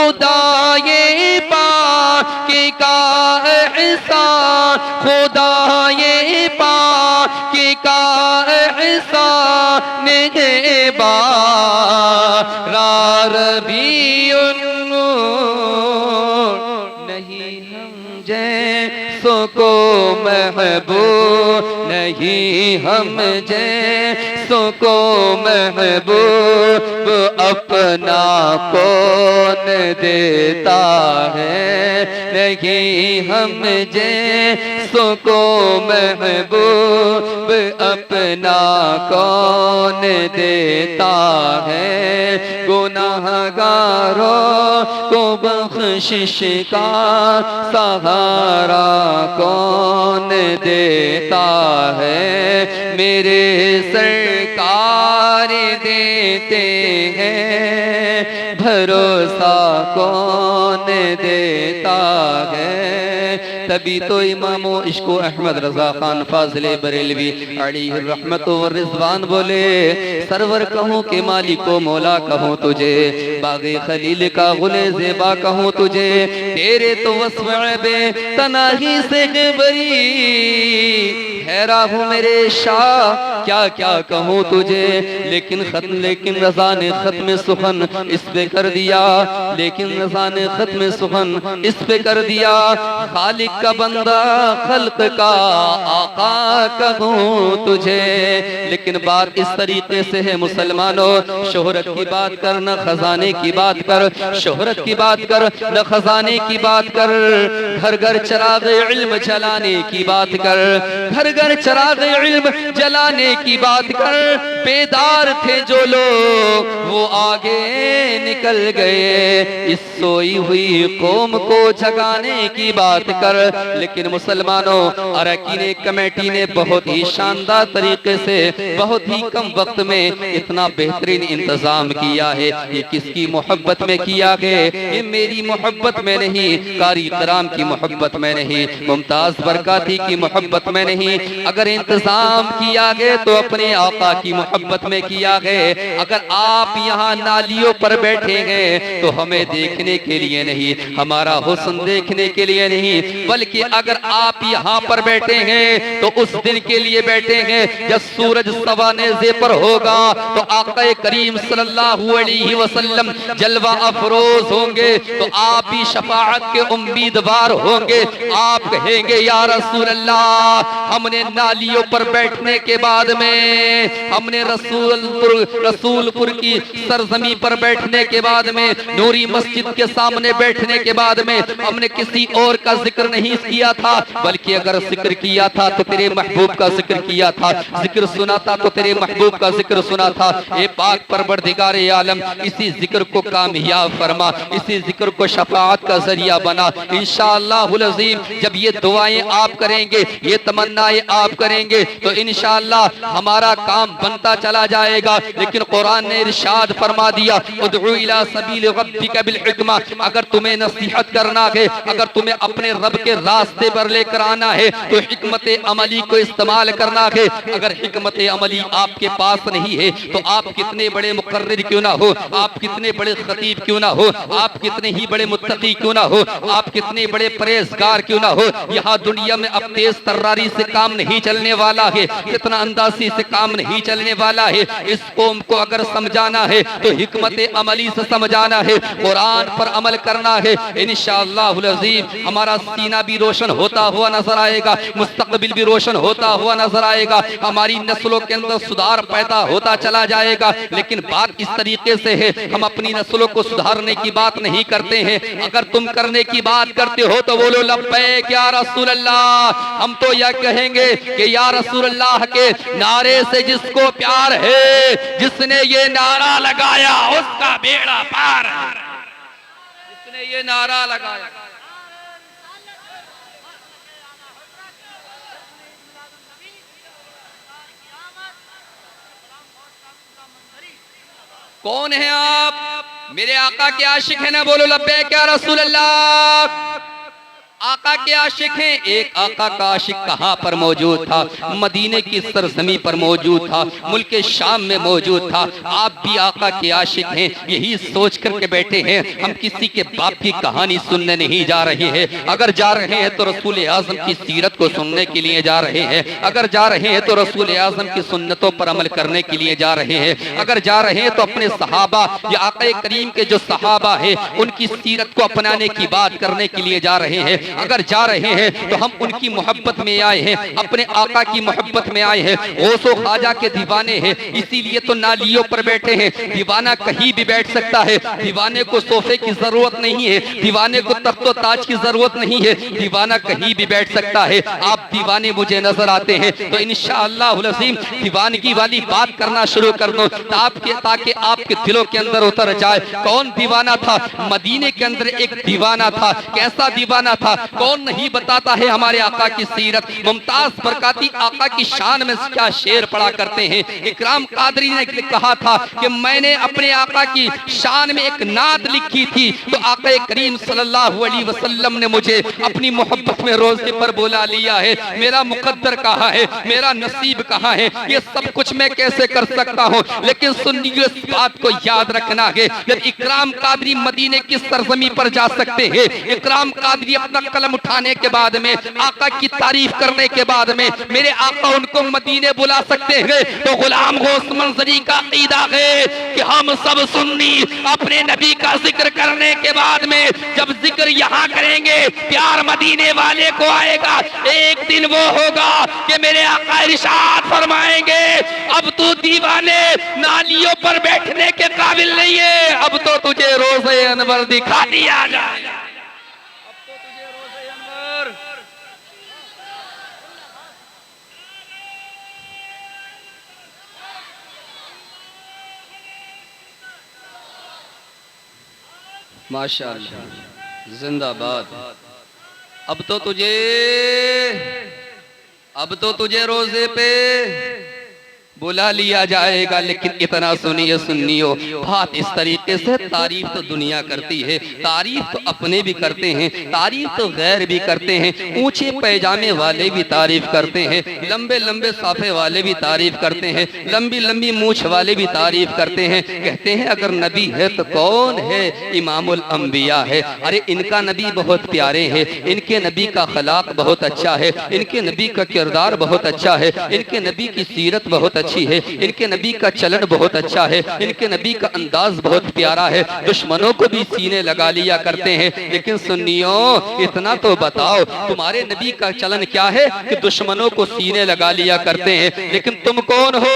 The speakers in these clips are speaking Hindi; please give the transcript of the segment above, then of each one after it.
खुदाए पाक का एहसान, खुदाए पाक का एहसान है बारार भी नहीं हम जैसों को महबूब, नहीं हम जैसों को महबूब अपना कौन देता है, नहीं हम जैसों को महबूब अपना कौन देता है। गुनाहगारों को बख्शिश का सहारा कौन देता है, मेरे सरकार देते हैं, भरोसा कौन देता है। तभी तो इमामो इश्को अहमद रजा खान फाजिले बरेलवी अलैहि रहमत व रिजवान बोले, सरवर कहूँ के मालिको मौला कहूँ तुझे, बागे खलील का गुले ज़ेबा कहूँ तुझे, तेरे तो वस्फ़े तनाही से बरी, हैरा हूँ मेरे शाह क्या क्या कहूँ तुझे। लेकिन रज़ा ने ख़त्म सुखन इस पे कर दिया, लेकिन रज़ा ने ख़त्म सुखन इस पे कर दिया, खालिक का बंदा खल्क का आका कहूँ तुझे। लेकिन बात इस तरीके से है मुसलमानों, शोहरत की बात कर न खजाने की बात कर, शोहरत की बात कर न खजाने की बात कर, घर घर चराग इल्म जलाने की बात कर, घर घर चराग इल्म जलाने की बात कर। बेदार थे जो लोग वो आगे निकल गए, इस सोई हुई कौम को जगाने की बात कर। लेकिन मुसलमानों, अरकान कमेटी ने बहुत ही शानदार तरीके से बहुत ही कम वक्त में इतना बेहतरीन इंतजाम किया है। ये किसकी मोहब्बत में किया है? ये मेरी मोहब्बत में नहीं, कारी कराम की मोहब्बत में नहीं, मुमताज बरकाती की मोहब्बत में नहीं। अगर इंतजाम किया गया तो अपने आका की मोहब्बत में किया गया। अगर आप यहाँ नालियों पर बैठे हैं तो हमें देखने के लिए नहीं, हमारा हुस्न देखने के लिए नहीं, बल्कि अगर आप यहाँ पर बैठे हैं तो उस दिन के लिए बैठे हैं जब सूरज सवानेज़े पर होगा तो आका करीम सल्लल्लाहु अलैहि वसल्लम जलवा अफरोज होंगे, तो आप भी शफाअत के उम्मीदवार होंगे। आप कहेंगे या रसूल अल्लाह, हमने नालियों पर बैठने के बाद में, हमने रसूलपुर की सरजमी पर बैठने के बाद में, नूरी मस्जिद के सामने बैठने के बाद में हमने किसी और का जिक्र नहीं किया था, बल्कि अगर जिक्र किया था तो तेरे महबूब का जिक्र किया था, जिक्र सुना था तो तेरे महबूब का जिक्र सुना था। ए पाक परवरदिगारे आलम, इसी जिक्र को कामयाब फरमा, इसी जिक्र को शफाअत का जरिया बना। इंशाअल्लाहुल अज़ीम जब ये दुआएं आप करेंगे, ये तमन्नाएं आप करेंगे तो इंशाअल्लाह हमारा काम बनता चला जाएगा। लेकिन कुरान ने इरशाद फरमा दिया, उदउ इला सबील रब्बिका बिल हिकमा, अगर तुम्हें नसीहत करना है, अगर तुम्हें अपने रब के रास्ते पर लेकर आना है तो हिकमत अमली को इस्तेमाल करना है। अगर हिकमत अमली आपके पास नहीं है तो आप कितने बड़े मुकर्रिर क्यों ना हो, आप कितने बड़े खतीब क्यों ना हो, आप कितने ही बड़े मुत्तकी क्यों ना हो, आप कितने बड़े परहेजगार क्यों ना हो, यहाँ दुनिया में अब तेज तर्रारी से काम नहीं चलने वाला है, कितना अंदाजी से काम नहीं चलने वाला है। इस कौम को अगर समझाना है तो हिकमत अमली से समझाना है, कुरान पर अमल करना है। इंशाअल्लाहुल अज़ीम हमारा सीना भी रोशन होता हुआ नजर आएगा, मुस्तकबिल भी रोशन होता हुआ नजर आएगा, हमारी नस्लों के अंदर सुधार पैदा होता चला जाएगा। लेकिन बात इस तरीके से है, हम अपनी नस्लों को सुधारने की बात नहीं करते हैं। अगर तुम करने की बात करते हो तो बोलो लब्बैक या रसूल अल्लाह। हम तो यह कहेंगे कि या रसूल अल्लाह के नारे से जिसको प्यार है, जिसने ये नारा लगाया उसका बेड़ा पार है, जिसने ये नारा लगाया। कौन है आप? मेरे आका के आशिक है ना? बोलो लब्बैक या रसूल अल्लाह। आका के आशिक हैं। एक आका का आशिक कहाँ पर मौजूद था? मदीने की सरजमी पर मौजूद था, मुल्क शाम में मौजूद था। आप भी आका के आशिक हैं, यही सोच करके बैठे हैं हम किसी के बाप की कहानी सुनने नहीं जा रहे हैं। अगर जा रहे हैं तो रसूल आज़म की सीरत को सुनने के लिए जा रहे हैं। अगर जा रहे हैं तो रसूल आज़म की सुन्नतों पर अमल करने के लिए जा रहे हैं। अगर जा रहे हैं तो अपने सहाबा या आका करीम के जो सहाबा है उनकी सीरत को अपनाने की बात करने के लिए जा रहे हैं। अगर जा रहे हैं तो हम उनकी मोहब्बत में आए हैं, अपने आका की मोहब्बत में आए हैं। गौसो ख्वाजा के दीवाने हैं, इसीलिए तो नालियों पर बैठे हैं। दीवाना कहीं भी बैठ सकता है, दीवाने को सोफे की जरूरत नहीं है, दीवाने को तख्तो ताज की जरूरत नहीं है, दीवाना कहीं भी बैठ सकता है। आप दीवाने मुझे नजर आते हैं तो इंशाअल्लाह अज़ीम दीवानगी वाली बात करना शुरू कर दो ताकि आपके दिलों के अंदर उतर जाए कौन दीवाना था। मदीने के अंदर एक दीवाना था। कैसा दीवाना था? कौन नहीं बताता है हमारे आका की सीरत। मुमताज बरकाती आका की शान में क्या शेर पढ़ा करते हैं। इकराम कादरी ने कहा था कि मैंने अपने आका की शान में एक नात लिखी थी तो आका करीम सल्लल्लाहु अलैहि वसल्लम ने मुझे अपनी मोहब्बत में रोज़े पर बुला लिया है। मेरा मुकद्दर कहाँ है, मेरा नसीब कहाँ है, ये सब कुछ मैं कैसे कर सकता हूँ। लेकिन सुनिए, इस बात को याद रखना है, जब इकराम कादरी मदीने की सरजमी पर जा सकते हैं, इकराम कादरी अपना कलम उठाने के बाद में, आका की तारीफ करने के बाद में, मेरे आका उनको मदीने बुला सकते हैं, तो गुलाम गौस मंजरी का अकीदा है कि हम सब सुन्नी अपने नबी का जिक्र करने के बाद में जब जिक्र यहाँ करेंगे प्यार मदीने वाले को आएगा। एक दिन वो होगा कि मेरे आका इरशाद फरमाएंगे अब तू दीवाने नालियों पर बैठने के काबिल नहीं है, अब तो तुझे रोज़े अनवर दिखा दिया जाएगा। माशाअल्लाह, जिंदाबाद। अब तो तुझे रोजे पे बुला लिया जाएगा। लेकिन इतना सुनिए सुनियो, बात इस तरीके से तारीफ तो दुनिया करती है, तारीफ तो अपने भी करते हैं, तारीफ तो गैर भी करते हैं। ऊंचे पैजामे वाले भी तारीफ करते हैं, लंबे लंबे साफे वाले भी तारीफ करते हैं, लंबी लंबी मूछ वाले भी तारीफ करते हैं। कहते हैं अगर नबी है तो कौन है? इमामुल अंबिया है। अरे इनका नबी बहुत प्यारे हैं, इनके नबी का खलाक बहुत अच्छा है, इनके नबी का किरदार बहुत अच्छा है, इनके नबी की सीरत बहुत अच्छी है, इनके नबी का चलन बहुत अच्छा है, इनके नबी का अंदाज बहुत प्यारा है। दुश्मनों को भी सीने लगा लिया करते हैं। लेकिन सुन्नियों, इतना तो बताओ तुम्हारे नबी का चलन क्या है कि दुश्मनों को सीने लगा लिया करते हैं। लेकिन तुम कौन हो?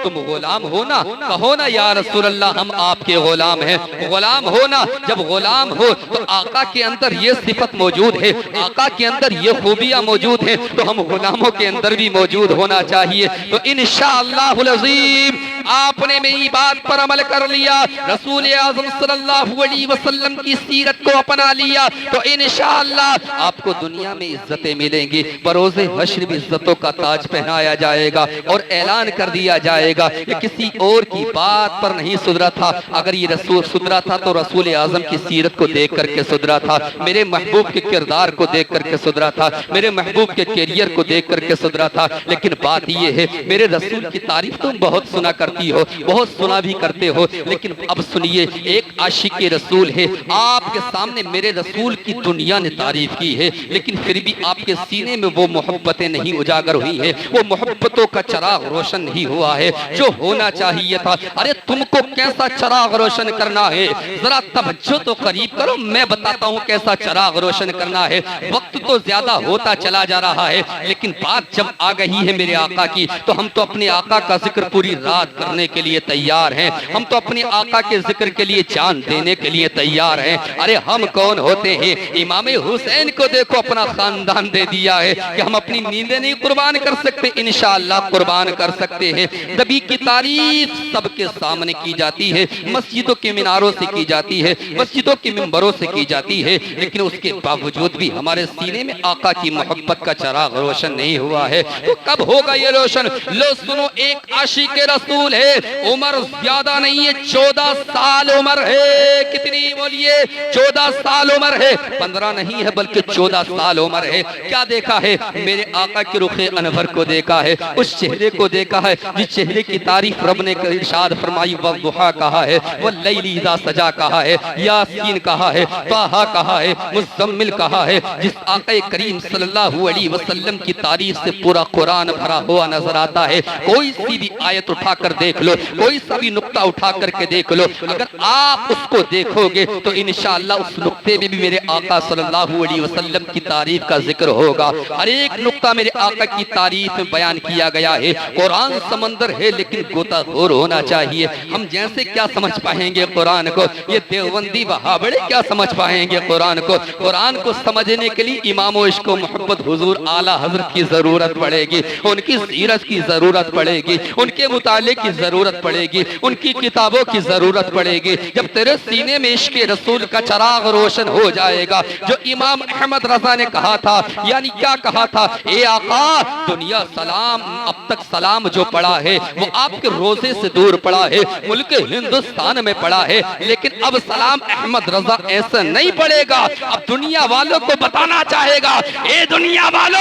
तुम गुलाम हो ना? कहो ना या रसूल अल्लाह हम आपके गुलाम हैं। गुलाम हो ना? जब गुलाम हो तो आका के अंदर ये सिफत मौजूद है, आका के अंदर ये खूबियां मौजूद है, तो हम गुलामों के अंदर भी मौजूद होना चाहिए। तो इंशाअल्लाहुल अज़ीम आपने मेरी बात पर अमल कर लिया, रसूल आज़म सल्लल्लाहु अलैहि वसल्लम की सीरत को अपना लिया, तो इंशाअल्लाह आपको दुनिया में इज्जतें मिलेंगी, बरोज़े हश्र भी इज्जतों का ताज पहनाया जाएगा और ऐलान कर दिया जाएगा कि किसी और की बात पर नहीं सुधरा था। अगर ये रसूल सुधरा था तो रसूल आज़म की सीरत को देख करके सुधरा था, मेरे महबूब के किरदार को देख करके सुधरा था, मेरे महबूब के कैरियर को देख करके सुधरा था। लेकिन बात ये है, मेरे रसूल की तारीफ तुम बहुत सुना करती हो, बहुत सुना भी करते हो, लेकिन अब सुनिए, एक आशिक रसूल है, आपके सामने मेरे रसूल की दुनिया ने तारीफ की है, लेकिन फिर भी आपके सीने में वो मोहब्बतें नहीं उजागर हुई है, वो मोहब्बतों का चराग रोशन नहीं हुआ है जो होना चाहिए था। अरे तुमको कैसा चराग रोशन करना है, जरा तवज्जो तो करीब करो, मैं बताता हूँ कैसा चराग रोशन करना है। वक्त तो ज्यादा होता चला जा रहा है, लेकिन बात जब आ गई है मेरे आका की, तो हम तो अपने आका का जिक्र पूरी रात करने के लिए तैयार हैं, हम तो अपने आका के जिक्र के लिए जान देने के लिए तैयार हैं। अरे हम कौन होते हैं? इमाम हुसैन को देखो, अपना खानदान दे दिया है कि हम अपनी नींदें नहीं कुर्बान कर सकते, इंशाअल्लाह कुर्बान कर सकते हैं। नबी की तारीफ सबके सामने की जाती है, मस्जिदों के मीनारों से की जाती है, मस्जिदों के मिंबरों से की जाती है, लेकिन उसके बावजूद भी हमारे सीने में आका की मोहब्बत का चराग रोशन नहीं हुआ है। तो कब होगा ये रोशन? लो सुनो, एक आशिक रसूल रसूल है, उम्र ज्यादा नहीं है, 14 साल उम्र है। कितनी बोलिए? 14 साल उम्र है, 15 नहीं है बल्कि 14 साल उम्र है। क्या देखा है? मेरे आका के रुखे अनवर को देखा है, उस चेहरे को देखा है जिस चेहरे की तारीफ रब ने इरशाद फरमाई, वद्दुहा कहा है, वल्लैलि इज़ा सजा कहा है, यासीन कहा है, ताहा कहा है, मुज़म्मिल कहा है। जिस आका करीम सल्लल्लाहु अलैहि वसल्लम की तारीफ से पूरा कुरान भरा हुआ नजर आता है। कोई सी भी आयत उठाकर देख लो, कोई सा भी नुक्ता उठा करके देख लो, अगर आप उसको देखोगे तो इंशाअल्लाह उस नुक्ते में भी मेरे आका सल्लल्लाहु अलैहि वसल्लम की तारीफ का जिक्र होगा। हर एक नुक्ता मेरे आका की तारीफ में बयान किया गया है। कुरान समंदर है लेकिन गोताखोर होना चाहिए। हम जैसे क्या समझ पाएंगे कुरान को? ये देवबंदी वहाबड़े क्या समझ पाएंगे कुरान को? कुरान को समझने के लिए इमाम इश्क व मोहब्बत हुजूर आला हजरत की जरूरत पड़ेगी, उनकी सीरत की जरूरत पड़ेगी, उनके मुताले की जरूरत पड़ेगी, उनकी किताबों की जरूरत पड़ेगी। जब तेरे सीने में इश्क रसूल का चराग रोशन हो जाएगा, जो इमाम अहमद रजा ने कहा था, यानी क्या कहा था? ए आका, दुनिया सलाम, अब तक सलाम जो पड़ा है वो आपके रोजे से दूर पड़ा है, मुल्क हिंदुस्तान में पड़ा है, लेकिन अब सलाम अहमद रजा ऐसा नहीं पड़ेगा। अब दुनिया वालों को बताना चाहेगा, ए दुनिया वालों,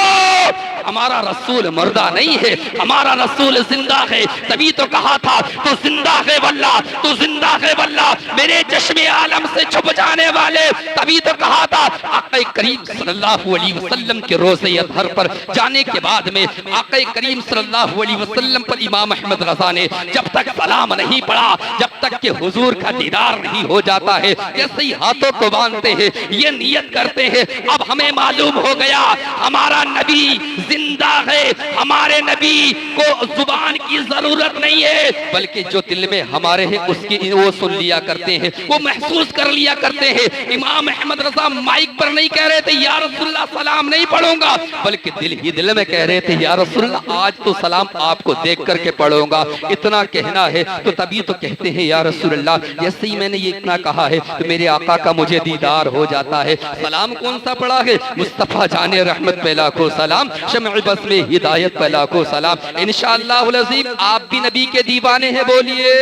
हमारा रसूल मुर्दा नहीं है, हमारा रसूल जिंदा है। तभी तो कहा था, तू जिंदा है वल्लाह, तू जिंदा है वल्लाह, मेरे चश्मे आलम से छुप जाने वाले। तभी तो कहा था, आका करीम सल्लल्लाहु अलैहि वसल्लम के रोज़े अतहर पर जाने के बाद में आका करीम सल्लल्लाहु अलैहि वसल्लम पर इमाम अहमद रजा ने जब तक सलाम नहीं पड़ा, जब तक कि हुजूर का दीदार नहीं हो जाता है, जैसे ही हाथों को बांधते हैं, ये नियत करते हैं, अब हमें मालूम हो गया हमारा नबी जिंदा है, हमारे नबी को जुबान की जरूरत नहीं है, बल्कि जो दिल में हमारे है उसकी वो सुन लिया करते हैं, वो महसूस कर लिया करते हैं। इमाम अहमद रजा माइक पर नहीं कह रहे थे या रसूलुल्लाह सलाम नहीं पढ़ूंगा, बल्कि दिल ही दिल में कह रहे थे या रसूलुल्लाह आज तो सलाम आपको देख करके पढ़ूंगा। इतना कहना है तो तभी तो कहते हैं या रसूलुल्लाह, जैसे ही मैंने ये इतना कहा है तो मेरे आका का मुझे दीदार हो जाता है। सलाम कौन सा पढ़ा है? मुस्तफा जाने रहमत पे लाखों सलाम, शम्अ बस में हिदायत पे लाखों सलाम। इंशाअल्लाह अज़ीम आप भी नबी के दीवाने हैं, बोलिए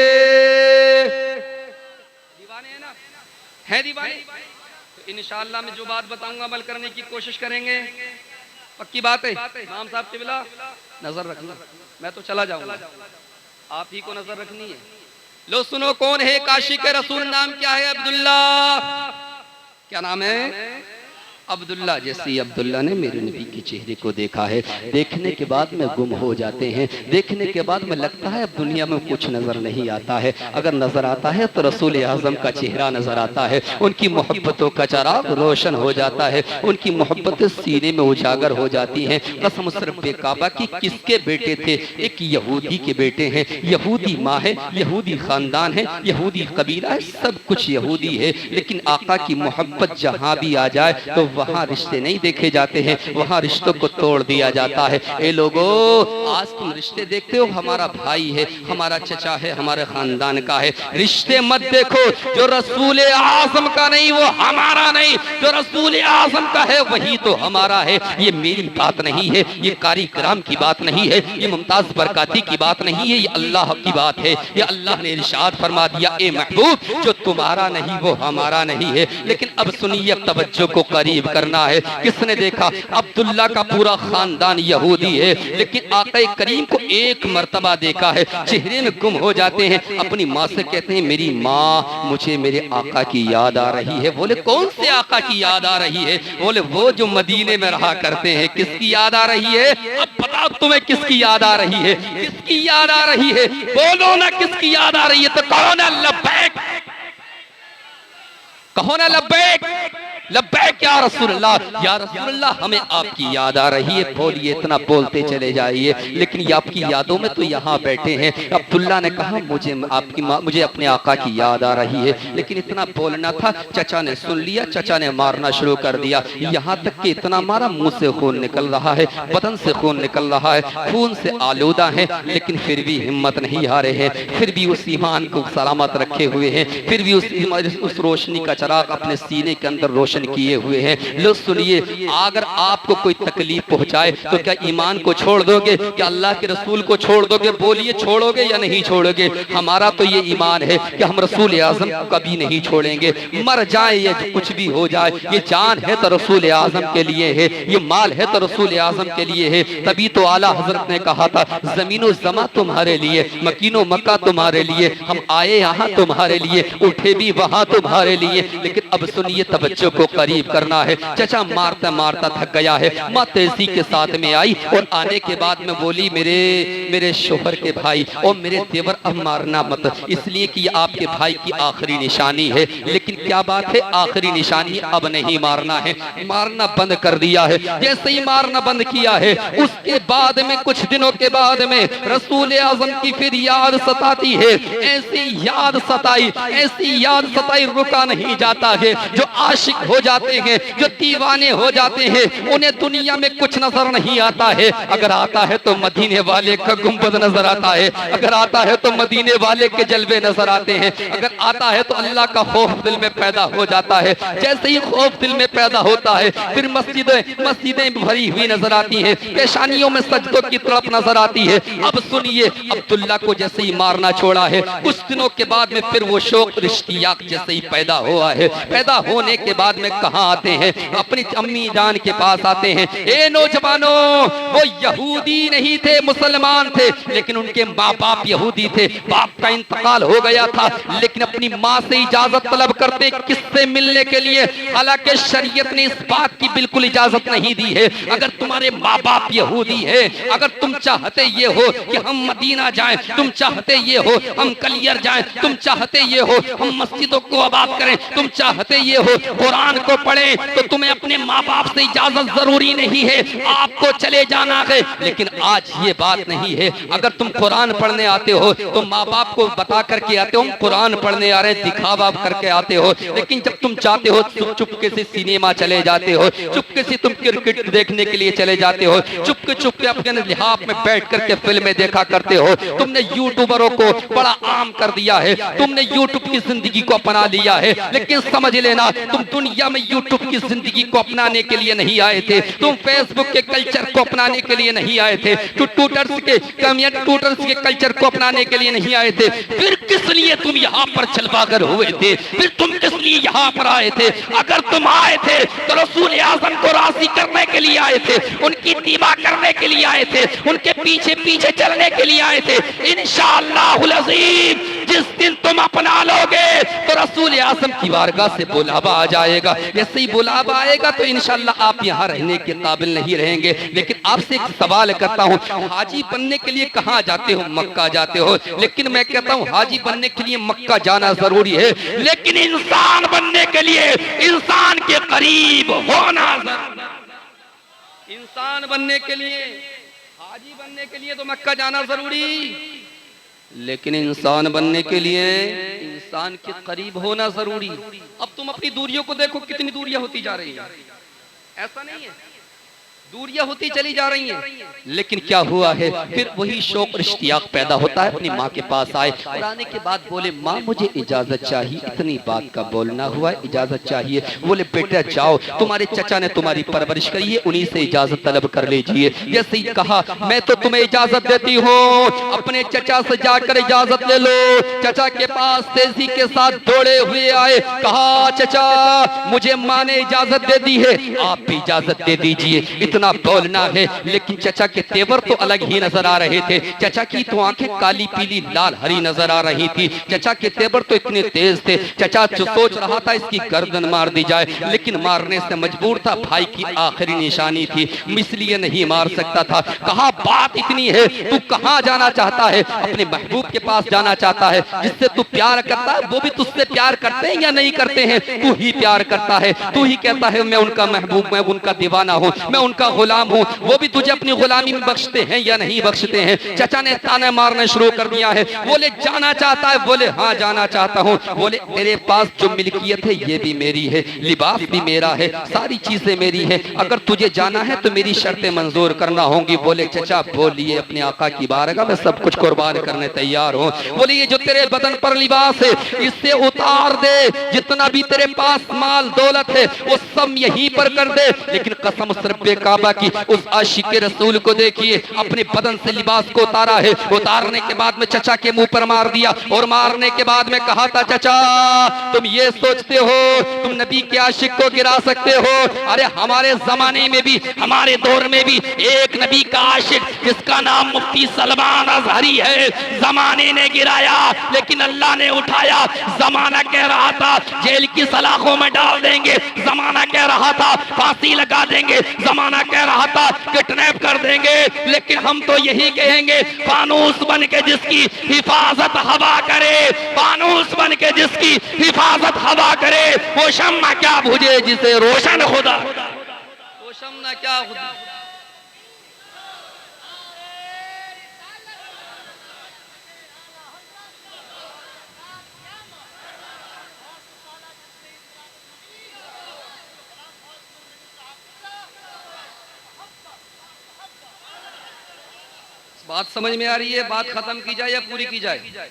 दीवाने हैं ना? है दीवाने? तो इंशाअल्लाह मैं जो बात बताऊंगा अमल करने की कोशिश करेंगे। पक्की बात है? इमाम साहब क़िबला नजर रखना, मैं तो चला जाऊंगा, आप ही को नजर रखनी है। लो सुनो, कौन है काशी के रसूल? नाम क्या है? अब्दुल्ला। क्या नाम है? अब्दुल्ला। जैसे अब्दुल्ला ने मेरे नबी के चेहरे को देखा है, देखने के बाद में गुम हो जाते हैं, देखने के बाद में लगता है अब दुनिया में कुछ नजर नहीं आता है, अगर नजर आता है तो रसूल आजम का चेहरा नजर आता है, उनकी मोहब्बतों का चराग रोशन हो जाता है, उनकी मोहब्बतें सीने में उजागर हो जाती हैं। कसम सिर्फ काबा की किसके बेटे थे? एक यहूदी के बेटे हैं, यहूदी माँ है, यहूदी खानदान है, यहूदी कबीला है, सब कुछ यहूदी है, लेकिन आका की मोहब्बत जहाँ भी आ जाए तो वहाँ रिश्ते नहीं देखे जाते हैं, वहाँ रिश्तों को तोड़ दिया जाता है। ए लोगो, आज तुम रिश्ते देखते हो, हमारा भाई है, हमारा चचा है, हमारे खानदान का है, रिश्ते मत देखो। जो रसूल आज़म का नहीं वो हमारा नहीं, जो रसूल आज़म का है वही तो हमारा है। ये मेरी बात नहीं है, ये कारी कराम की बात नहीं है, ये मुमताज बरकाती की बात नहीं है, ये अल्लाह की बात है। ये अल्लाह ने इरशाद फरमा दिया, ए महबूब जो तुम्हारा नहीं वो हमारा नहीं है। लेकिन अब सुनिए, तवज्जो को करीब करना है। किसने देखा? अब्दुल्ला का पूरा खानदान यहूदी है, लेकिन आका करीम को एक मर्तबा देखा है, चेहरे में गुम हो जाते हैं, अपनी माँ से कहते हैं मेरी माँ मुझे मेरे आका की याद आ रही है। बोले कौन से आका की याद आ रही है? बोले वो जो मदीने में रहा करते हैं। किसकी याद आ रही है? अब बताओ तुम्हें किसकी याद आ रही है? किसकी याद आ रही है? बोलो ना किसकी याद आ रही है? तो कहो ना लब्बैक, कहो ना लब्बैक, लब्बैक या रसूलल्लाह, या रसूलल्लाह हमें आपकी याद आ रही है। बोलिए, इतना बोलते चले जाइए, लेकिन ये आपकी यादों में तो यहाँ बैठे हैं। अब्दुल्ला ने कहा मुझे आपकी मुझे अपने आका की याद आ रही है, लेकिन इतना बोलना था, चचा ने सुन लिया, चचा ने मारना शुरू कर दिया, यहाँ तक कि इतना मारा मुंह से खून निकल रहा है, बदन से खून निकल रहा है, खून से आलूदा है, लेकिन फिर भी हिम्मत नहीं हारे हैं, फिर भी उस ईमान को सलामत रखे हुए हैं, फिर भी उस रोशनी का चराग अपने सीने के अंदर रोशन रोशन किए हुए हैं। लो सुनिए, अगर आपको कोई तकलीफ पहुंचाए तो क्या ईमान को छोड़ दोगे? क्या अल्लाह के रसूल को छोड़ दोगे? बोलिए, छोड़ोगे या नहीं छोड़ोगे? हमारा तो ये ईमान है कि हम रसूल आजम कभी नहीं छोड़ेंगे। मर जाए या कुछ भी हो जाए, ये जान है तो रसूल आजम के लिए है, ये माल है तो रसूल आजम के लिए है। तभी तो आला हजरत ने कहा था, जमीनो जमा तुम्हारे लिए, मकीनो मक्का तुम्हारे लिए, हम आए यहाँ तुम्हारे लिए, उठे भी वहाँ तुम्हारे लिए। लेकिन अब सुनिए, तवज्जो को करीब करना है। चचा मारता मारता थक गया है, माँ तेजी के साथ में आई और आने के बाद में बोली, मेरे शोहर के भाई और मेरे देवर, अब मारना मत, इसलिए कि ये आपके भाई की आखिरी निशानी है। लेकिन क्या बात है, आखिरी निशानी अब नहीं मारना है, मारना बंद कर दिया है। जैसे ही मारना बंद किया है, उसके बाद में कुछ दिनों के बाद में रसूल आजम की फिर याद सताती है। ऐसी याद सताई, ऐसी याद सताई, रुका नहीं जाता है। जो आशिक हो जाते हैं, जो दीवाने हो जाते हैं, उन्हें दुनिया में कुछ नजर नहीं आता है। अगर आता है तो मदीने वाले का गुंबद नजर आता है, अगर आता है तो मदीने वाले के जलवे नजर आते हैं, अगर आता है तो अल्लाह का खौफ दिल में पैदा हो जाता है। जैसे ही खौफ दिल में पैदा होता है, फिर मस्जिदें भरी हुई नजर आती हैं, पेशानियों में सजदों की तड़प नजर आती है। अब सुनिए, अब्दुल्ला को जैसे ही मारना छोड़ा है, कुछ दिनों के बाद में फिर वो शौक इश्तियाक जैसे ही पैदा हुआ है। पैदा होने के बाद में कहाँ आते हैं? अपनी अम्मी जान के पास आते हैं। ए नौजवानों, वो यहूदी नहीं थे, मुसलमान थे, लेकिन उनके माँ बाप यहूदी थे। बाप का इंतकाल हो गया था, लेकिन अपनी माँ से इजाजत तलब करते किससे मिलने के लिए। हालांकि शरीयत ने इस बात की बिल्कुल इजाजत नहीं दी है। अगर तुम्हारे माँ बाप यहूदी है, अगर तुम चाहते ये हो कि हम मदीना जाएं, तुम चाहते ये हो हम कलियर जाएं, तुम चाहते ये हो हम मस्जिदों को आबाद करें, तुम चाहते ये हो कुरान को पढ़ें, तो तुम्हें अपने माँ बाप से इजाजत जरूरी नहीं है, आपको चले जाना है। लेकिन आज ये बात नहीं है। अगर तुम कुरान पढ़ने आते हो तो माँ बाप को बता करके आते हो, हम कुरान पढ़ने आ रहे हैं, दिखावा करके आते हो। लेकिन जब तुम चाहते हो, चुपके से सिनेमा चले जाते हो, चुपके से तुम क्रिकेट देखने के लिए चले जाते हो, चुपके चुपके अपने लिहाफ में बैठ करके फिल्में देखा करते हो। तुमने यूट्यूबरों को बड़ा आम कर दिया है, तुमने यूट्यूब की जिंदगी को अपना लिया है। लेकिन समझ लेना, तुम दुनिया में यूट्यूब की जिंदगी को अपनाने के लिए नहीं आए थे, तुम फेसबुक के कल्चर को अपनाने के लिए नहीं आए थे, ट्विटर्स के कल्चर को अपनाने के लिए नहीं आए थे। फिर किस लिए तुम यहाँ पर छलपाकर हुए थे? फिर तुम किस लिए यहाँ पर आए थे? अगर तुम आए थे तो रसूल आज़म को राज़ी करने के लिए आए थे, उनकी इत्तिबा करने के लिए आए थे, उनके पीछे पीछे चलने के लिए आए थे। इंशाअल्लाहुल अज़ीम जिस दिन तुम अपना लोगे तो रसूल आज़म की बारगाह से बुलावा आ जाएगा। जैसे ही बुलावा आएगा तो इंशाअल्लाह आप यहाँ रहने के काबिल नहीं रहेंगे। लेकिन आपसे एक सवाल करता हूँ, हाजी बनने के लिए कहाँ जाते हो? मक्का जाते हो। लेकिन मैं कहता हूँ, हाजी बनने के लिए मक्का जाना जरूरी है, लेकिन इंसान बनने के लिए इंसान के करीब होना जरूरी। इंसान बनने के लिए, हाजी बनने के लिए तो मक्का जाना जरूरी, लेकिन इंसान बनने के लिए इंसान के करीब होना जरूरी। अब तुम अपनी दूरियों को देखो, कितनी दूरियां होती जा रही हैं। ऐसा नहीं है, दूरियां होती चली जा रही हैं, लेकिन क्या हुआ है? फिर वही शौक और इश्तियाक पैदा होता है। अपनी माँ के पास आए और आने के बाद बोले, माँ मुझे इजाजत चाहिए। इतनी बात का बोलना हुआ, इजाजत चाहिए। बोले, बेटा जाओ, तुम्हारे चचा ने तुम्हारी परवरिश करी है, उन्हीं से इजाजत तलब कर लीजिए। जैसे ही कहा, मैं तो तुम्हें इजाजत देती हूँ, अपने चचा से जाकर इजाजत ले लो। चचा के पास तेजी के साथ दौड़े हुए आए, कहा, चचा मुझे माँ ने इजाजत दे दी है, आप भी इजाजत दे दीजिए। इतना बोलना है, लेकिन चचा के तेवर तो अलग ही नजर आ रहे थे। चचा की तो आंखें काली पीली लाल हरी नजर आ रही थी। चचा के तेवर तो इतने तेज थे। चचा सोच रहा था इसकी गर्दन मार दी जाए, लेकिन मारने से मजबूर था, भाई की आखिरी निशानी थी, इसलिए नहीं मार सकता था। कहा, बात इतनी है, तू कहाँ जाना चाहता है? अपने महबूब के पास जाना चाहता है, जिससे तू प्यार करता है। वो भी तुझसे प्यार करते हैं या नहीं करते हैं? तू ही प्यार करता है, तू ही कहता है मैं उनका महबूब, मैं उनका दीवाना हूँ, मैं उनका उनका गुलाम हूँ, वो भी तुझे अपनी गुलामी में बख्शते हैं या नहीं बख्शते हैं। चाचा ने ताने मारने शुरू कर दिया है। बोले जाना चाहता है? बोले हाँ जाना चाहता हूँ। बोले तेरे पास जो मिल्कियत है ये भी मेरी है, लिबास भी मेरा है, सारी चीजें मेरी है, अगर तुझे जाना है तो मेरी शर्तें मंजूर करना होंगी। बोले चचा बोलिए, अपने आका की बारगाह में सब कुछ कुर्बान करने तैयार हूँ। बोले ये जो तेरे बदन पर लिबास है इससे उतार दे, जितना भी तेरे पास माल दौलत है वो सब यहीं पर कर दे, लेकिन कसम उस रब्बे काबा की, उस आशिक रसूल को देखिए, अपने बदन से लिबास को उतारा है। उतारने के बाद में चचा के मुंह पर मार दिया और मारने के बाद में कहा था चचा तुम ये सोचते हो तुम नबी के आशिक को गिरा सकते हो? अरे हमारे जमाने में भी, हमारे दौर में भी एक नबी का आशिक जिसका नाम मुफ्ती सलमान अजहरी है, जमाने ने गिराया लेकिन अल्लाह ने उठाया। जमाना कह रहा था जेल की सलाखों में डाल देंगे, जमाना कह रहा था फांसी लगा देंगे, जमाना कह रहा था किडनैप कर देंगे, लेकिन हम तो यही कहेंगे फानूस बन के जिसकी हिफाजत हवा करे, फानूस बन के जिसकी हिफाजत हवा करे, वो शम्मा क्या बुझे जिसे रोशन खुदा, वो शम्मा क्या खुदा। बात समझ में आ रही है? बात खत्म की जाए या पूरी की जाए?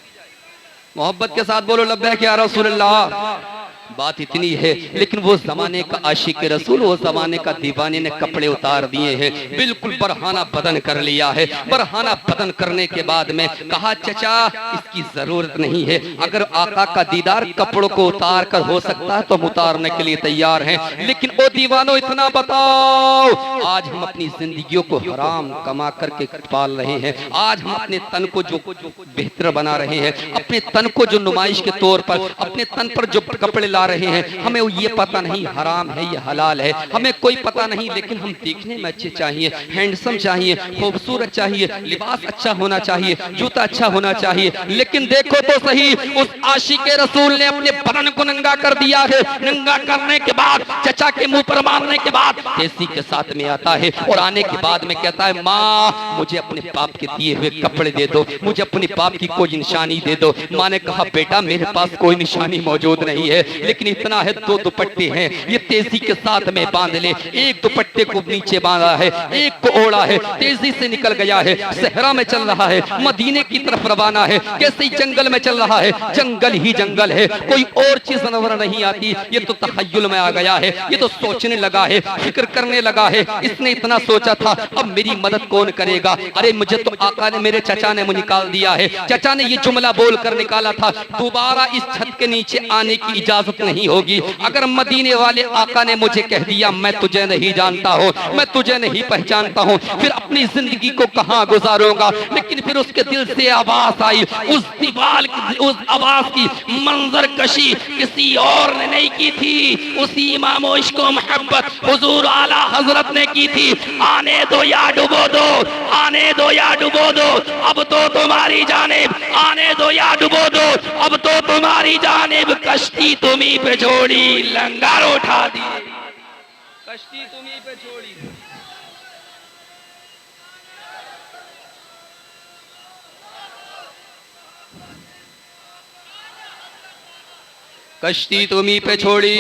मोहब्बत के साथ बोलो लब्बैक या रसूल अल्लाह। बात इतनी है, लेकिन वो जमाने का आशिक रसूल, वो जमाने का दीवाने ने कपड़े उतार दिए हैं, बिल्कुल बरहाना बदन कर लिया है। बरहाना बदन करने के बाद में कहा चचा इसकी जरूरत नहीं है, अगर आका का दीदार कपड़ों को उतार कर हो सकता है तो हम उतारने के लिए तैयार हैं, लेकिन ओ दीवानों इतना बताओ, आज हम अपनी जिंदगियों को हराम कमा करके पाल रहे हैं, आज हम अपने तन को जो बेहतर बना रहे हैं, अपने तन को जो नुमाइश के तौर पर, अपने तन पर जो कपड़े ला रहे हैं, हमें ये पता नहीं हराम है या हलाल है, हमें कोई पता नहीं, लेकिन हम देखने में अच्छे चाहिए, हैंडसम चाहिए, खूबसूरत चाहिए, लिबास अच्छा होना चाहिए, जूता अच्छा होना चाहिए। लेकिन देखो तो सही, उस आशिक रसूल ने अपने बदन को नंगा कर दिया है। नंगा करने के बाद चचा के मुंह पर मारने के बाद तेजी के साथ में आता है और आने के बाद में कहता है माँ मुझे अपने बाप के दिए हुए कपड़े दे दो, मुझे अपने बाप की कोई निशानी दे दो। माँ ने कहा बेटा मेरे पास कोई निशानी मौजूद नहीं है, लेकिन इतना है दो दुपट्टे हैं, ये तेजी के साथ में बांध ले। एक दुपट्टे को नीचे बांधा है, एक को ओढ़ा है, तेजी से निकल गया है, सहरा में चल रहा है, मदीने की तरफ रवाना है। कैसे ही जंगल में चल रहा है, जंगल ही जंगल है, कोई और चीज नजर नहीं आती। ये तो तखय्युल में आ गया है, ये तो सोचने लगा है, फिक्र करने लगा है। इसने इतना सोचा था अब मेरी मदद कौन करेगा? अरे मुझे तो आका ने, मेरे चचा ने मुझे निकाल दिया है। चचा ने ये जुमला बोल कर निकाला था दोबारा इस छत के नीचे आने की इजाजत नहीं होगी। अगर मदीने वाले आका ने मुझे कह दिया मैं तुझे नहीं जानता हूँ, मैं तुझे नहीं पहचानता हूँ, फिर अपनी जिंदगी को कहाँ गुजारूंगा? लेकिन फिर उसके दिल से आवाज आई, उस दीवार की, उस आवाज की मंजर कशी किसी और ने नहीं की थी, उसी इमाम इश्क व मोहब्बत हुजूर आला हजरत ने की थी। आने दो या डुबो दो, आने दो या डुबो दो, अब तो तुम्हारी जानिब, आने दो या डुबो दो, अब तो तुम्हारी जानिब। कश्ती तुम्ही पे छोड़ी, लंगर उठा दी, कश्ती तुम्ही पे छोड़ी। कश्ती तुम्ही पे छोड़ी,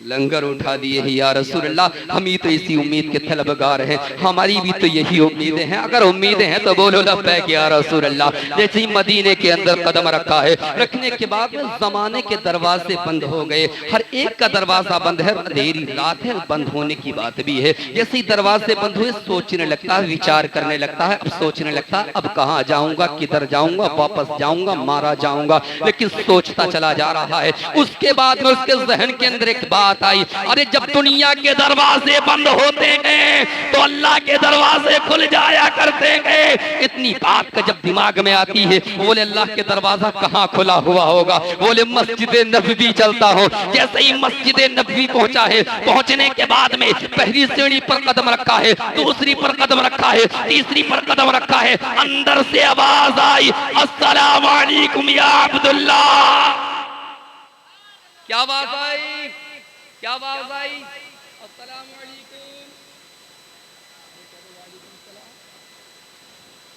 लंगर उठा दिए ही या रसूल अल्लाह। हम ही तो इसी उम्मीद के तलबगार हैं, हमारी भी तो यही उम्मीदें हैं। अगर उम्मीदें हैं तो बोलो लब्बैक या रसूल अल्लाह। जैसे ही मदीने के अंदर कदम रखा है, रखने के बाद में जमाने के दरवाजे बंद हो गए, हर एक का दरवाजा बंद है, अंधेरी रात है, बंद होने की बात भी है। जैसे ही दरवाजे बंद हुए सोचने लगता है, विचार करने लगता है, अब सोचने लगता है अब कहाँ जाऊंगा, किधर जाऊंगा, वापस जाऊंगा, मारा जाऊंगा, लेकिन सोचता चला जा रहा है। उसके बाद में उसके जहन के अंदर एक बात आई, अरे जब दुनिया के दरवाजे बंद होते हैं तो अल्लाह के दरवाजे खुल जाया करते हैं। इतनी बात का जब दिमाग में आती है, बोले अल्लाह के दरवाजा कहाँ खुला हुआ होगा? बोले मस्जिद नबवी चलता हो। जैसे ही मस्जिद नबवी पहुंचा है, पहुंचने के बाद में पहली सीढ़ी पर कदम रखा है, दूसरी पर कदम रखा है, तीसरी पर कदम रखा है, अंदर से आवाज आई अस्सलाम वालेकुम या अब्दुल्लाह। क्या आवाज आई? क्या आवाज आई?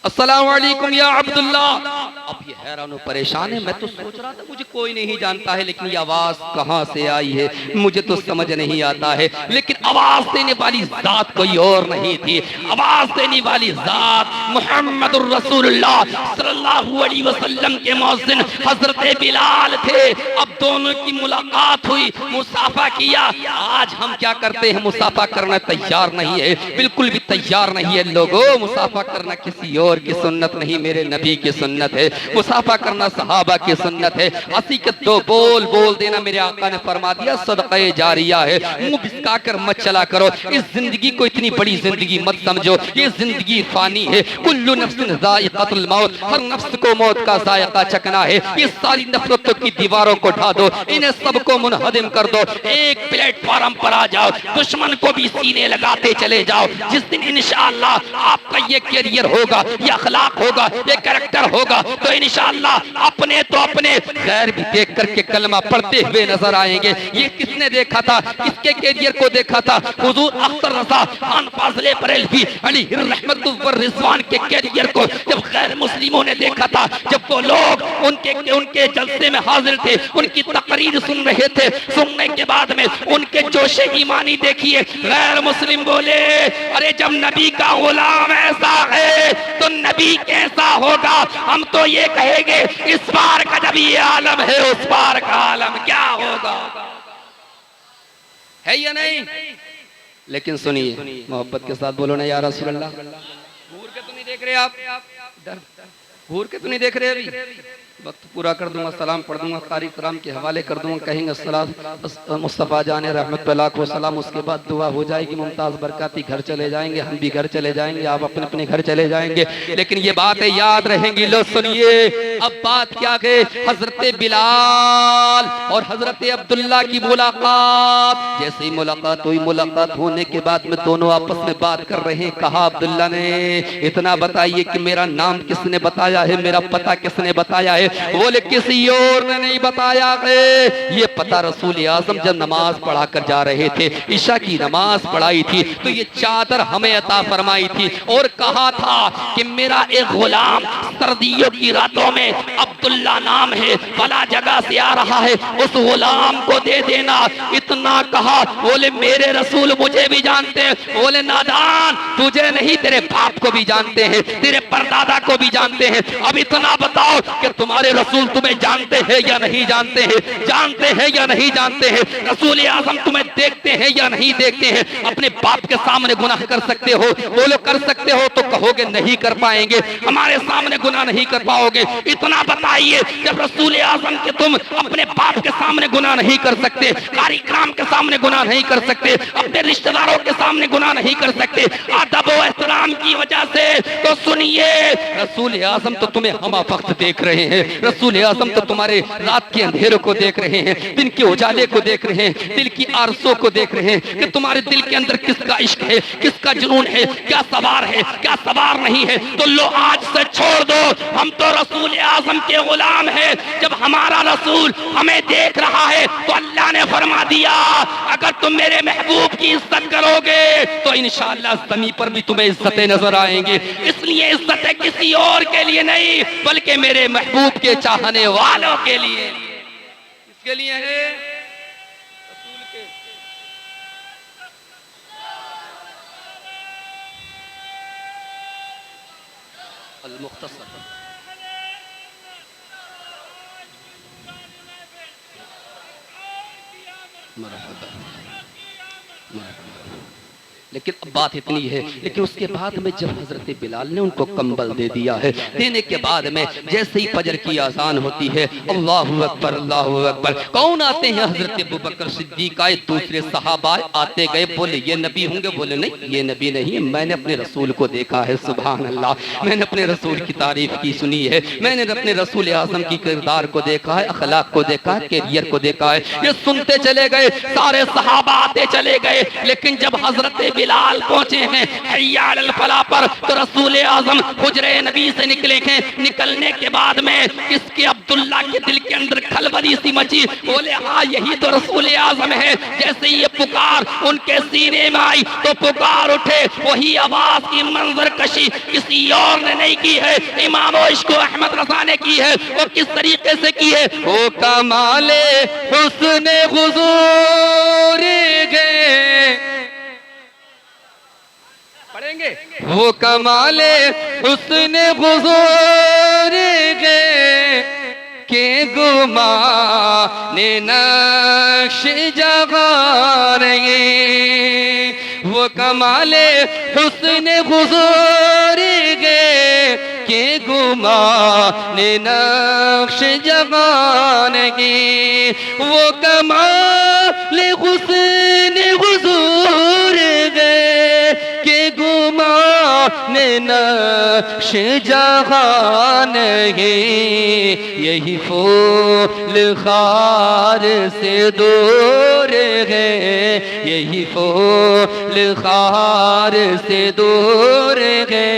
अस्सलाम वालेकुम या अब्दुल्ला। अब ये हैरान और परेशान है, मैं तो सोच रहा था मुझे कोई नहीं जानता है, लेकिन ये आवाज कहाँ से आई है मुझे तो समझ नहीं आता है। लेकिन आवाज देने वाली जात कोई और नहीं थी, आवाज देने वाली जात मुहम्मदुर रसूलुल्लाह सल्लल्लाहु अलैहि वसल्लम के मुअज्जिन हजरत बिलाल थे। अब दोनों की मुलाकात हुई, मुसाफा किया। आज हम क्या करते हैं, मुसाफा करना तैयार नहीं है, बिल्कुल भी तैयार नहीं है लोगों। मुसाफा करना किसी और की सुन्नत नहीं, मेरे नबी की सुन्नत है। मुसाफा करना सहाबा की सुन्नत है। हंसी के दो बोल बोल देना मेरे आका ने फरमा दिया सदक़े जारिया है। मुंह बिस्का कर मत चला करो, इस जिंदगी को इतनी बड़ी जिंदगी मत समझो, ये जिंदगी फानी है। कुल्लु नफ्सिन ज़ाइक़तुल मौत, हर नफ्स को मौत का जायका चखना है। ये सारी नफरतों की दीवारों को ढा दो, इन्हें सबको मुनहदिम कर दो, एक प्लेटफॉर्म पर आ जाओ, दुश्मन को भी सीने लगाते चले जाओ। जिस दिन इंशाअल्लाह आपका ये कैरियर होगा, ये अखलाक होगा, ये कैरेक्टर होगा, तो इंशाअल्लाह अपने तो अपने गैर भी देख करके कलमा पढ़ते हुए नजर आएंगे। ये किसने देखा था, किसके कैरियर को देखा था? हुजूर अख्तर रज़ा खान फाज़िले बरेलवी अली रहमतुल्लाह व रिज़वान के कैरियर को जब गैर मुस्लिमों ने देखा था, जब वो लोग उनके जलसे में हाजिर थे, उनकी तकरीर सुन रहे थे, सुनने के बाद में उनके जोशे ईमानी देखिए। गैर मुस्लिम बोले, अरे जब नबी का गुलाम ऐसा है तो नबी कैसा होगा? हम तो ये कहेंगे इस बार का जब ये आलम है, उस बार का आलम क्या होगा? है या नहीं? लेकिन सुनिए, मोहब्बत के साथ बोलो ना या रसूल अल्लाह। घूर के तो नहीं देख रहे आप, घूर के तो नहीं देख रहे अभी? वक्त पूरा कर दूंगा, सलाम पढ़ दूंगा, कारी कराम के हवाले कर दूंगा, कहेंगे सलाम मुस्तफ़ा जाने रहमत पे लाखों सलाम। उसके बाद दुआ हो जाएगी, मुमताज़ बरकाती घर चले जाएंगे, हम भी घर चले जाएंगे, आप अपने अपने घर चले जाएंगे। लेकिन ये बातें याद रहेंगी। लो सुनिए, अब बात क्या है, हजरत बिलाल और हजरत अब्दुल्ला की मुलाकात। जैसे ही मुलाकात हुई, मुलाकात होने के बाद में दोनों आपस में बात कर रहे हैं। कहा अब्दुल्ला ने, इतना बताइए कि मेरा नाम किसने बताया है, मेरा पता किसने बताया है? बोले किसी और ने नहीं बताया है। ये पता रसूल आज़म जब नमाज पढ़ा कर जा रहे थे, ईशा की नमाज पढ़ाई थी, तो ये चादर हमें अता फरमाई थी और कहा था कि मेरा एक गुलाम सर्दियों की रातों में अब्दुल्ला नाम है, फला जगह से आ रहा है, उस गुलाम को दे देना। इतना कहा। बोले मेरे रसूल मुझे भी जानते हैं। बोले नादान, तुझे नहीं तेरे बाप को भी जानते हैं, तेरे परदादा को भी जानते हैं। अब इतना बताओ कि तुम्हारे रसूल तुम्हें जानते हैं या नहीं जानते हैं? जानते हैं या नहीं जानते हैं? रसूल आज़म तुम्हें देखते हैं या नहीं देखते हैं? अपने बाप के सामने गुनाह कर सकते हो? बोलो कर सकते हो तो कहोगे नहीं कर पाएंगे, हमारे सामने गुनाह नहीं कर पाओगे। इतना बताइए, जब रसूल आज़म के तुम अपने बाप के सामने गुनाह नहीं कर सकते, कारी कराम के सामने गुनाह नहीं कर सकते, अपने रिश्तेदारों के सामने गुनाह नहीं कर सकते, अदब और एहतराम की वजह से, तो सुनिए, रसूल आज़म तो तुम्हें हम वक्त देख रहे हैं। रसूल आज़म तो तुम्हारे रात के अंधेरों को देख रहे हैं, दिन के उजाले को देख रहे हैं, दिल की आरज़ों को देख रहे हैं कि तुम्हारे दिल के अंदर किसका इश्क है, किसका जुनून है, क्या सवार है, क्या सवार नहीं है। तो लो आज से छोड़ दो, हम तो रसूल आज़म के गुलाम हैं। जब हमारा रसूल हमें देख रहा है तो अल्लाह ने फरमा दिया, अगर तुम मेरे महबूब की इज्जत करोगे तो इंशाअल्लाह ज़मीन पर भी तुम्हें इज्जतें नजर आएंगी। इसलिए इज्जतें किसी और के लिए नहीं, बल्कि मेरे महबूब के चाहने वालों के लिए। किसके लिए है? रसूल के। अल-मुख्तसर मरहबा मरहबा। लेकिन अब बात इतनी है, लेकिन उसके बाद में जब हजरत बिलाल ने उनको कंबल दे दिया है, देने के बाद में जैसे ही फजर की आजान होती है, अल्लाहु अकबर अल्लाहु अकबर, कौन आते हैं? हजरत अबू बकर सिद्दीक आए, दूसरे सहाबा आते गए। बोले ये नबी होंगे? बोले नहीं, ये नबी नहीं है, मैंने अपने रसूल को देखा है। सुभान अल्लाह, मैंने अपने रसूल की तारीफ की सुनी है, मैंने अपने रसूल आज़म की किरदार को देखा है, अखलाक को देखा है, कैरियर को देखा है। ये सुनते चले गए, सारे सहाबा आते चले गए। लेकिन जब हजरत बिलाल पहुंचे हैं हय्या अलल फलाह पर, तो रसूल आजम हुजरे नबी से निकले हैं। निकलने के बाद में इसके अब्दुल्ला के दिल के अंदर खलबली सी मची, बोले हाँ यही तो रसूल आजम है। जैसे ये पुकार उनके सीने में आई तो पुकार उठे, वही आवाज की मंजर कशी किसी और ने नहीं की है, इमाम इश्क अहमद रज़ा ने की है। वो किस तरीके से की है? ओ कमाले हुस्न हुजूर गए, पढ़ेंगे, वो कमाले हुस्न हुजूर गए के गुमाने नक्श जगह रहे, वो कमाले हुस्न हुजूर गए के गुमाने नक्श जगह रहे, वो कमाले हुस्न हुजूर गए के गुमाने नक्श जगह नहीं, यही फूल खार से दूर है, यही फूल खार से दूर है,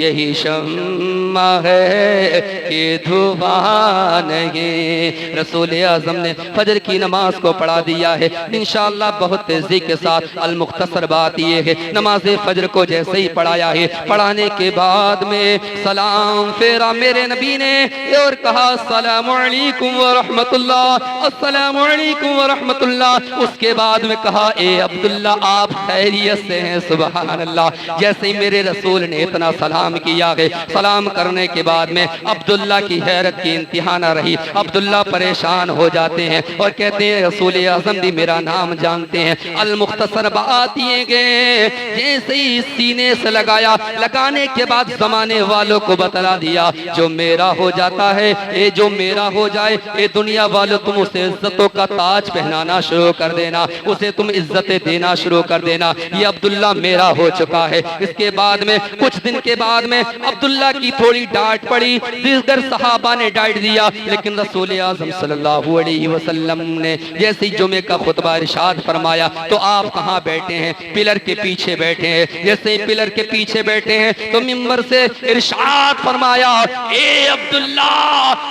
यही शम्मा है कि धुआं नहीं। रसूल आज़म ने फजर की नमाज को पढ़ा दिया है इंशाअल्लाह बहुत तेजी के साथ। अल मुख्तसर बात ये है, नमाज फजर को जैसे ही पढ़ाया है, पढ़ाने के बाद में सलाम फेरा मेरे नबी ने और कहा अस्सलामु अलैकुम व रहमतुल्लाह, अस्सलामु अलैकुम व रहमतुल्लाह। उसके बाद में कहा ए अब्दुल्ला आप खैरियत से हैं? सुभान अल्लाह। जैसे ही मेरे रसूल ने इतना सलाम किया है, सलाम करने के बाद में अब्दुल्ला की हैरत की इंतहा न रही। अब्दुल्ला परेशान हो जाते हैं और कहते हैं रसूल आज़म भी मेरा नाम जानते हैं। अल मुख्तसर बात ये गए, जैसे ही सीने से लगाया, लगाने के बाद जमाने वालों को बतला दिया जो मेरा हो जाता है, ये जो मेरा हो जाए, ये दुनिया वालों तुम उसे इज्जतों का ताज पहनाना शुरू कर देना, उसे तुम इज्जतें देना शुरू कर देना। ये अब्दुल्ला मेरा हो चुका है। इसके बाद में कुछ दिन के बाद में अब्दुल्ला की थोड़ी डांट पड़ी, दीगर सहाबा ने डांट दिया, लेकिन रसूल आज़म सल्लल्लाहु अलैहि वसल्लम ने जैसे ही जुमे का खुतबा इरशाद फरमाया तो आप कहाँ बैठे हैं? पिलर के पीछे बैठे हैं। जैसे ही पिलर के पीछे बैठे हैं तो मिंबर से इरशाद फरमाया ए अब्दुल्ला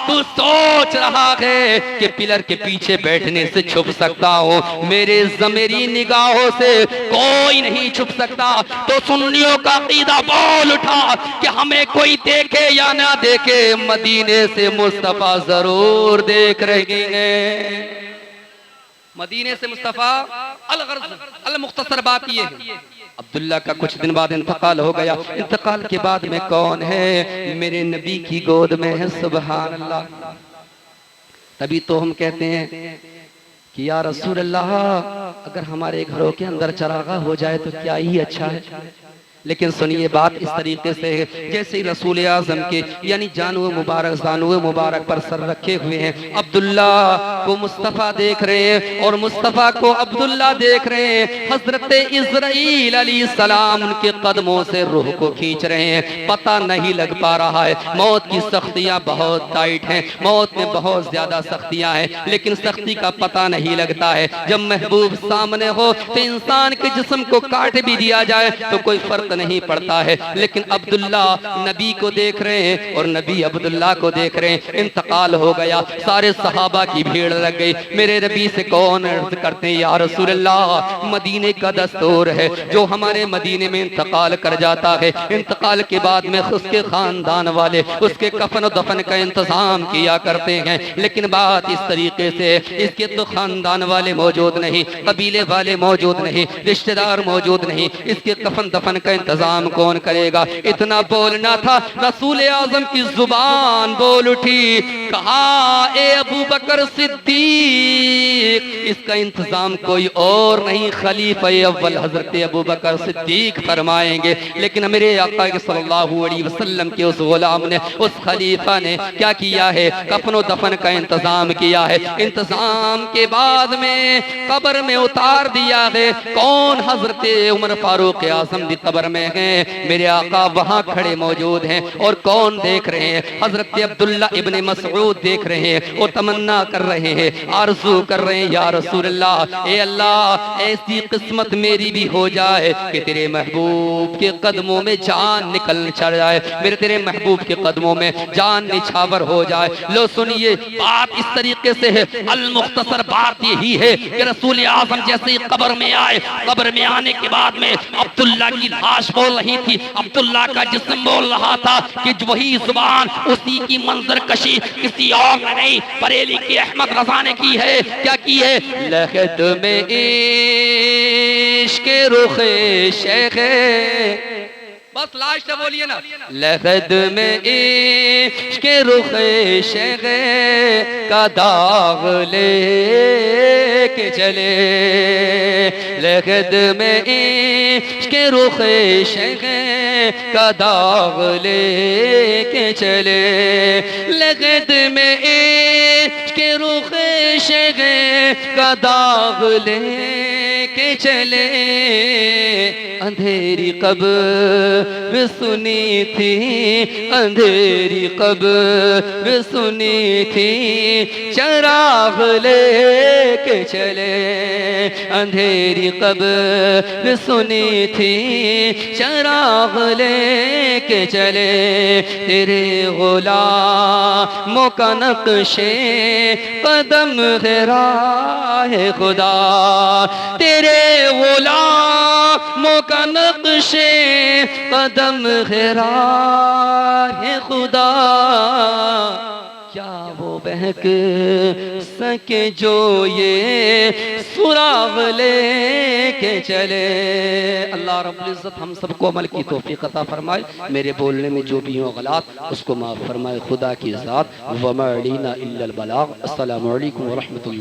तू सोच रहा है कि पिलर के पीछे बैठने से छुप सकता हो, मेरे ज़मीरी निगाहों से कोई नहीं छुप सकता। तो सुन्नियों का अकीदा बोल उठा कि हमें कोई देखे या ना देखे, मदीने से मुस्तफा जरूर देख रहे हैं। मदीने से मुस्तफा अल मुख्तसर बात ये है। अब्दुल्ला का कुछ दिन बाद इंतकाल हो गया। इंतकाल के बाद में कौन है? मेरे नबी की गोद में है। सुभान अल्लाह। तभी तो हम कहते हैं कि या रसूल अल्लाह अगर हमारे घरों के अंदर चरागा हो जाए तो क्या ही अच्छा है। लेकिन सुनिए बात इस तरीके से है, जैसे ही रसूल आज़म के यानी जानवे मुबारक पर सर रखे हुए हैं, अब्दुल्ला को मुस्तफ़ा देख रहे हैं और मुस्तफ़ा को अब्दुल्ला देख रहे हैं। हजरत इज़राइल अलैहिस्सलाम उनके कदमों से रूह को खींच रहे हैं। पता नहीं लग पा रहा है, मौत की सख्तियाँ बहुत टाइट हैं, मौत में बहुत ज्यादा सख्तियाँ हैं, लेकिन सख्ती का पता नहीं लगता है। जब महबूब सामने हो तो इंसान के जिस्म को काट भी दिया जाए तो कोई फर्क नहीं पड़ता है, लेकिन अब्दुल्ला नबी को देख रहे हैं और नबी अब्दुल्ला को देख रहे हैं। इंतकाल हो गया, सारे सहाबा की भीड़ लग गई। मेरे नबी से कौन अर्ज करते हैं या रसूल अल्लाह, मदीने का दस्तूर है जो हमारे मदीने में इंतकाल कर जाता है, इंतकाल के बाद में उसके खानदान वाले उसके कफन और दफन का इंतजाम किया करते हैं। लेकिन बात इस तरीके से, इसके तो खानदान वाले मौजूद नहीं, कबीले वाले मौजूद नहीं, रिश्तेदार मौजूद नहीं, इसके कफन दफन का इंतजाम कौन करेगा? इतना बोलना था, रसूल आज़म की जुबान बोल उठी, कहा ए अबू बकर सिद्दीक, इसका इंतजाम कोई और नहीं, खलीफा अव्वल हजरत अबू बकर सिद्दीक फरमाएंगे। लेकिन मेरे आका सल्लल्लाहु अलैहि वसल्लम के उस गुलाम ने, उस खलीफा ने क्या किया है? कफनो दफन का इंतजाम किया है। इंतजाम के बाद में कब्र में उतार दिया है। कौन? हजरत उमर फारूक आज़म दी कब्र में हैं, मेरे आका वहां खड़े मौजूद हैं और कौन देख रहे हैं? हजरत अब्दुल्ला इब्ने मसऊद देख रहे हैं, वो तमन्ना कर रहे हैं, आरज़ू कर रहे हैं, या रसूल अल्लाह, ए अल्लाह ऐसी किस्मत मेरी भी हो जाए कि तेरे महबूब के कदमों में जान निकल चढ़ जाए, मेरे तेरे महबूब के कदमों में जान निछावर हो जाए। लो सुनिए, बात इस तरीके से है, अल मुख्तसर बात यही है कि रसूल आज़म जैसे ही कब्र में आए, कब्र में आने के बाद में अब्दुल्ला की लाश बोल रही थी, अब्दुल्ला का जिस्म बोल रहा था कि वही जुबान, उसी की मंजर कशी किसी और ने नहीं, बरेली के अहमद रजा ने की है। क्या की है? लहद में इश्क रुखे शेखे, बस लास्ट बोलिए ना, लहद में इश्क रुखे शेखे का दाग लेके चले, लहद में इश्क रुखे शेखे का दाग लेके चले, लहद में इश्क रुखे शेखे का दाग लेके चले, अंधेरी कब्र सुनी थी, अंधेरी कब्र सुनी थी, चराग लेके चले, अंधेरी कब्र सुनी थी, चराग लेके चले, तेरे गुलामों का नक्शे कदम है राहे खुदा, तेरे गुलामों का नक्शे कदम है राहे खुदा, क्या वो बहक सके जो ये सुराग लेके चले। अल्लाह रब्बुल इज्जत हम सबको अमल की तौफीक अता फरमाए, मेरे बोलने में जो भी हो गलत उसको माफ़ फरमाए, खुदा की ज़ात। वमा अलैना इल्लल बलाग। अस्सलामु अलैकुम व रहमतुल्लाह।